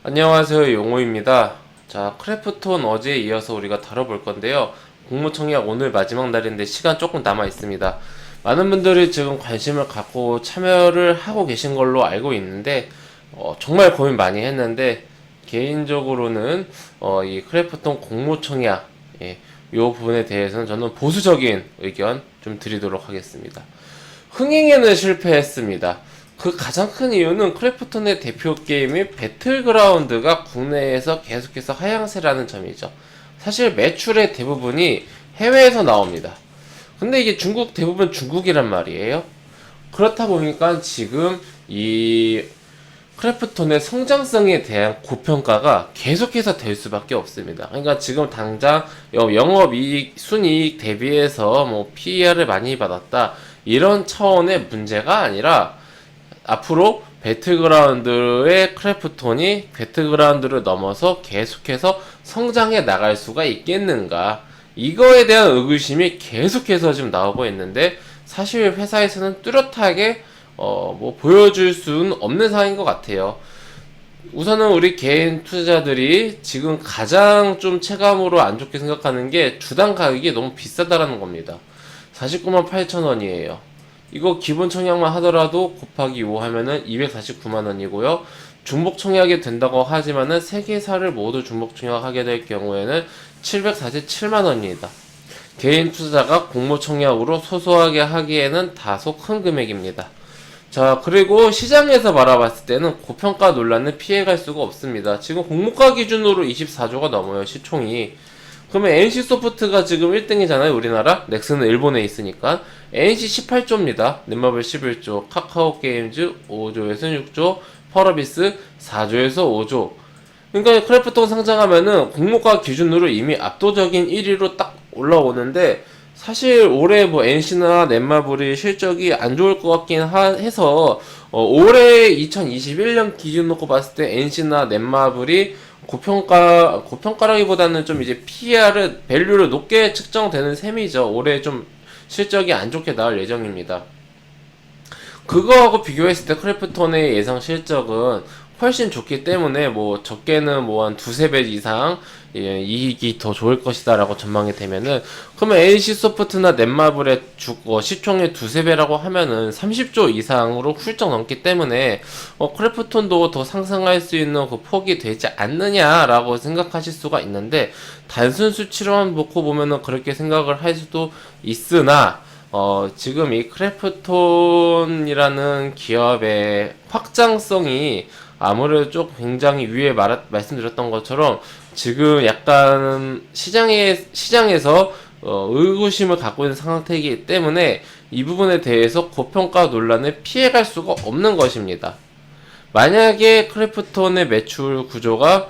안녕하세요, 용호입니다. 자, 크래프톤 어제에 이어서 우리가 다뤄볼 건데요. 공모청약 오늘 마지막 날인데 시간 조금 남아 있습니다. 많은 분들이 지금 관심을 갖고 참여를 하고 계신 걸로 알고 있는데 정말 고민 많이 했는데 개인적으로는 이 크래프톤 공모청약 요 부분에 대해서는 저는 보수적인 의견 좀 드리도록 하겠습니다. 흥행에는 실패했습니다. 그 가장 큰 이유는 크래프톤의 대표 게임인 배틀그라운드가 국내에서 계속해서 하향세라는 점이죠. 사실 매출의 대부분이 해외에서 나옵니다. 근데 이게 대부분 중국이란 말이에요. 그렇다 보니까 지금 이 크래프톤의 성장성에 대한 고평가가 계속해서 될 수밖에 없습니다. 그러니까 지금 당장 영업이익, 순이익 대비해서 뭐 PER을 많이 받았다. 이런 차원의 문제가 아니라 앞으로 배틀그라운드의 크래프톤이 배틀그라운드를 넘어서 계속해서 성장해 나갈 수가 있겠는가, 이거에 대한 의구심이 계속해서 지금 나오고 있는데 사실 회사에서는 뚜렷하게 뭐 보여줄 수는 없는 상황인 것 같아요. 우선은 우리 개인 투자자들이 지금 가장 좀 체감으로 안 좋게 생각하는 게 주당 가격이 너무 비싸다라는 겁니다. 49만 8천 원이에요. 이거 기본 청약만 하더라도 곱하기 5 하면은 249만 원이고요. 중복 청약이 된다고 하지만은 3개사를 모두 중복 청약하게 될 경우에는 747만 원입니다. 개인 투자자가 공모 청약으로 소소하게 하기에는 다소 큰 금액입니다. 자, 그리고 시장에서 바라봤을 때는 고평가 논란을 피해갈 수가 없습니다. 지금 공모가 기준으로 24조가 넘어요, 시총이. 그러면 NC소프트가 지금 1등이잖아요, 우리나라. 넥슨은 일본에 있으니까. NC 18조입니다. 넷마블 11조, 카카오게임즈 5조에서 6조, 펄어비스 4조에서 5조. 그러니까 크래프톤 상장하면은 공모가 기준으로 이미 압도적인 1위로 딱 올라오는데, 사실 올해 뭐 NC나 넷마블이 실적이 안 좋을 것 같긴 해서 올해 2021년 기준 놓고 봤을 때 NC나 넷마블이 고평가라기보다는 좀 이제 PER을 밸류를 높게 측정되는 셈이죠. 올해 좀 실적이 안 좋게 나올 예정입니다. 그거하고 비교했을 때 크래프톤의 예상 실적은 훨씬 좋기 때문에 뭐 적게는 뭐 한 두세 배 이상 이익이 더 좋을 것이다라고 전망이 되면은, 그러면 NC소프트나 넷마블의 시총의 두세 배라고 하면은 30조 이상으로 훌쩍 넘기 때문에 크래프톤도 더 상승할 수 있는 그 폭이 되지 않느냐라고 생각하실 수가 있는데, 단순 수치로만 놓고 보면은 그렇게 생각을 할 수도 있으나 지금 이 크래프톤이라는 기업의 확장성이 아무래도 좀 굉장히 위에 말씀드렸던 것처럼 지금 약간 시장에서 의구심을 갖고 있는 상태이기 때문에 이 부분에 대해서 고평가 논란을 피해갈 수가 없는 것입니다. 만약에 크래프톤의 매출 구조가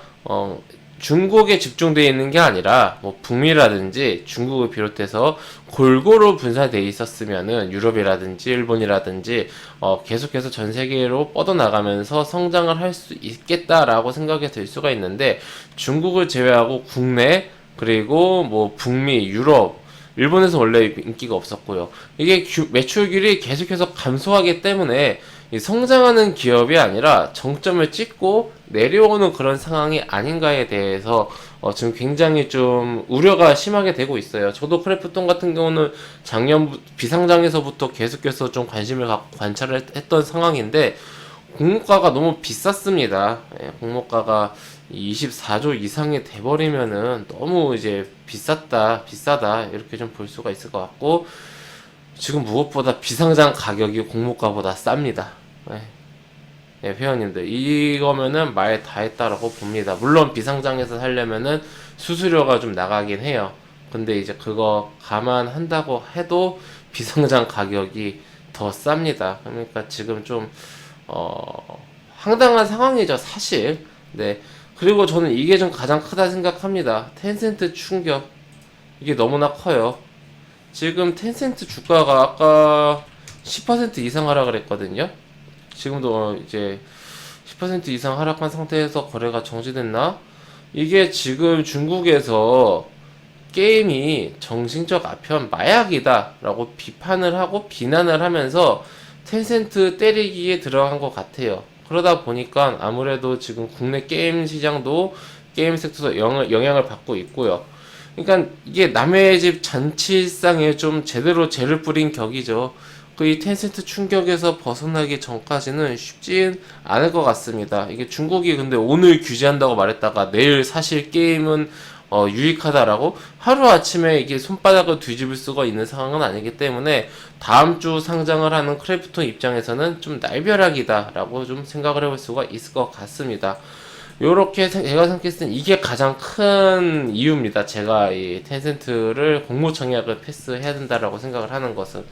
중국에 집중되어 있는 게 아니라 뭐 북미라든지 중국을 비롯해서 골고루 분산되어 있었으면은 유럽이라든지 일본이라든지 계속해서 전 세계로 뻗어나가면서 성장을 할 수 있겠다라고 생각이 들 수가 있는데, 중국을 제외하고 국내, 그리고 뭐 북미, 유럽, 일본에서 원래 인기가 없었고요. 이게 매출률이 계속해서 감소하기 때문에 이 성장하는 기업이 아니라 정점을 찍고 내려오는 그런 상황이 아닌가에 대해서 지금 굉장히 좀 우려가 심하게 되고 있어요. 저도 크래프톤 같은 경우는 작년 비상장에서부터 계속해서 좀 관심을 갖고 관찰을 했던 상황인데, 공모가가 너무 비쌌습니다. 공모가가 24조 이상이 돼버리면은 너무 이제 비싸다 이렇게 좀 볼 수가 있을 것 같고, 지금 무엇보다 비상장 가격이 공모가보다 쌉니다. 회원님들, 이거면은 말 다 했다라고 봅니다. 물론 비상장에서 살려면은 수수료가 좀 나가긴 해요. 근데 이제 그거 감안한다고 해도 비상장 가격이 더 쌉니다. 그러니까 지금 좀 황당한 상황이죠, 사실. 네. 그리고 저는 이게 좀 가장 크다 생각합니다. 텐센트 충격. 이게 너무나 커요. 지금 텐센트 주가가 아까 10% 이상 하락을 했거든요. 지금도 이제 10% 이상 하락한 상태에서 거래가 정지됐나? 이게 지금 중국에서 게임이 정신적 아편 마약이다 라고 비판을 하고 비난을 하면서 텐센트 때리기에 들어간 것 같아요. 그러다 보니까 아무래도 지금 국내 게임 시장도 게임 섹터도 영향을 받고 있고요. 그러니까 이게 남의 집 잔치상에 좀 제대로 재를 뿌린 격이죠. 그 이 텐센트 충격에서 벗어나기 전까지는 쉽진 않을 것 같습니다. 이게 중국이 근데 오늘 규제한다고 말했다가 내일 사실 게임은 유익하다라고 하루아침에 이게 손바닥을 뒤집을 수가 있는 상황은 아니기 때문에 다음 주 상장을 하는 크래프톤 입장에서는 좀 날벼락이다라고 좀 생각을 해볼 수가 있을 것 같습니다. 요렇게 제가 생각했을 땐 이게 가장 큰 이유입니다. 제가 이 텐센트를 공모청약을 패스해야 된다라고 생각을 하는 것은.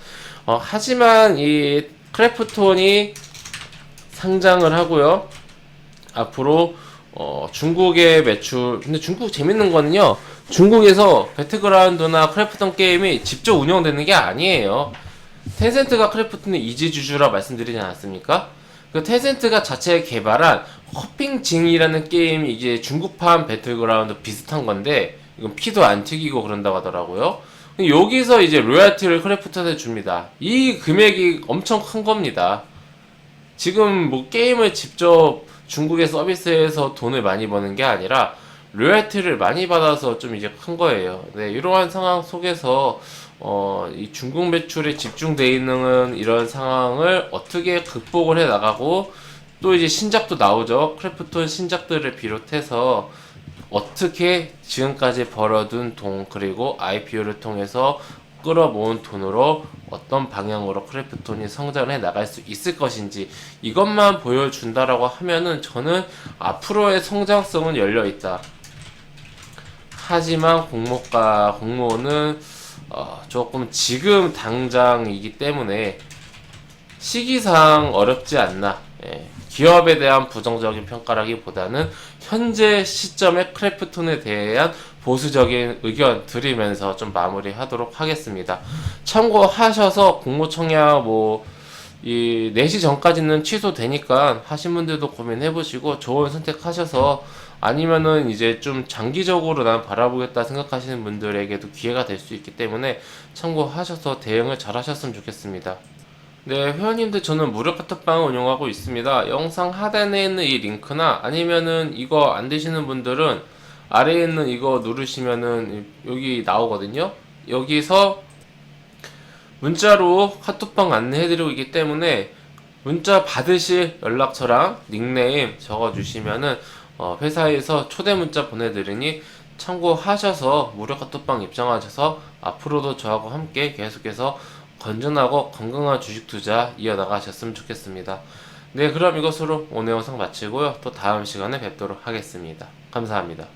하지만 이 크래프톤이 상장을 하고요. 앞으로 중국의 매출, 근데 중국 재밌는 거는요, 중국에서 배틀그라운드나 크래프톤 게임이 직접 운영되는 게 아니에요. 텐센트가 크래프톤의 이지주주라 말씀드리지 않았습니까? 그 텐센트가 자체 개발한 허핑징이라는 게임이 이제 중국판 배틀그라운드 비슷한 건데, 이건 피도 안 튀기고 그런다고 하더라고요. 여기서 이제 로얄티를 크래프톤에 줍니다. 이 금액이 엄청 큰 겁니다. 지금 뭐 게임을 직접 중국의 서비스에서 돈을 많이 버는 게 아니라 로열티를 많이 받아서 좀 이제 큰 거예요. 네, 이러한 상황 속에서 이 중국 매출에 집중돼 있는 이런 상황을 어떻게 극복을 해 나가고 또 이제 신작도 나오죠. 크래프톤 신작들을 비롯해서 어떻게 지금까지 벌어둔 돈 그리고 IPO를 통해서 끌어모은 돈으로 어떤 방향으로 크래프톤이 성장을 해 나갈 수 있을 것인지 이것만 보여준다라고 하면은 저는 앞으로의 성장성은 열려 있다. 하지만 공모는 조금 지금 당장이기 때문에 시기상 어렵지 않나. 예. 기업에 대한 부정적인 평가라기보다는 현재 시점의 크래프톤에 대한 보수적인 의견 드리면서 좀 마무리하도록 하겠습니다. 참고하셔서 공모청약 이 4시 전까지는 취소되니까 하신 분들도 고민해보시고 좋은 선택하셔서 아니면은 이제 좀 장기적으로 난 바라보겠다 생각하시는 분들에게도 기회가 될 수 있기 때문에 참고하셔서 대응을 잘 하셨으면 좋겠습니다. 네, 회원님들 저는 무료 카톡방을 운영하고 있습니다. 영상 하단에 있는 이 링크나 아니면은 이거 안 되시는 분들은 아래에 있는 이거 누르시면은 여기 나오거든요. 여기서 문자로 카톡방 안내해드리고 있기 때문에 문자 받으실 연락처랑 닉네임 적어주시면은 회사에서 초대 문자 보내드리니 참고하셔서 무료 카톡방 입장하셔서 앞으로도 저하고 함께 계속해서 건전하고 건강한 주식 투자 이어나가셨으면 좋겠습니다. 네, 그럼 이것으로 오늘 영상 마치고요. 또 다음 시간에 뵙도록 하겠습니다. 감사합니다.